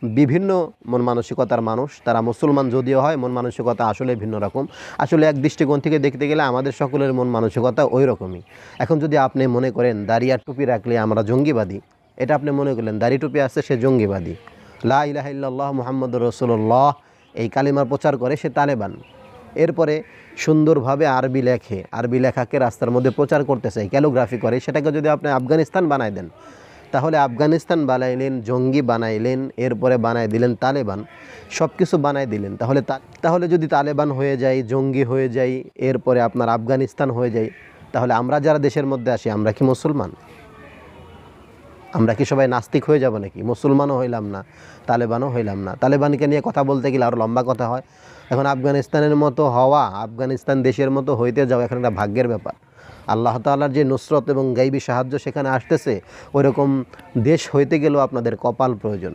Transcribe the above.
বিভিন্ন মন মানসিকতার মানুষ, তারা মুসলমান যদিও হয় মন মানসিকতা আসলে ভিন্ন রকম। আসলে এক দৃষ্টিকোণ থেকে দেখতে গেলে আমাদের সকলের মন মানসিকতা ওই রকমই। এখন যদি আপনি মনে করেন দাড়ি আর টুপি রাখলে আমরা জঙ্গিবাদী, এটা আপনি মনে করলেন দাড়ি টুপি আছে সে জঙ্গিবাদী, লা ইলাহা ইল্লাল্লাহ মুহাম্মাদুর রাসূলুল্লাহ এই কালিমার প্রচার করে সে তালেবান, এরপরে সুন্দরভাবে আরবি লেখে, আরবি লেখাকে রাস্তার মধ্যে প্রচার করতে চায়, ক্যালিগ্রাফি করে, সেটাকে যদি আপনি আফগানিস্তান বানাই দেন, তাহলে আফগানিস্তান বানাইলেন, জঙ্গি বানাইলেন, এরপরে বানাই দিলেন তালেবান, সব কিছু বানাই দিলেন। তাহলে যদি তালেবান হয়ে যায়, জঙ্গি হয়ে যায়, এরপরে আপনার আফগানিস্তান হয়ে যায়, তাহলে আমরা যারা দেশের মধ্যে আসি আমরা কি মুসলমান? আমরা কি সবাই নাস্তিক হয়ে যাব নাকি? মুসলমানও হইলাম না, তালেবানও হইলাম না। তালেবানকে নিয়ে কথা বলতে গেলে আরও লম্বা কথা হয়। এখন আফগানিস্তানের মতো হওয়া, আফগানিস্তান দেশের মতো হইতে যাওয়া এখন একটা ভাগ্যের ব্যাপার। আল্লাহ তাআলার যে নুসরত এবং গাইবী সাহায্য সেখানে আসতেছে, ওইরকম দেশ হইতে গেলেও আপনাদের কপাল প্রয়োজন।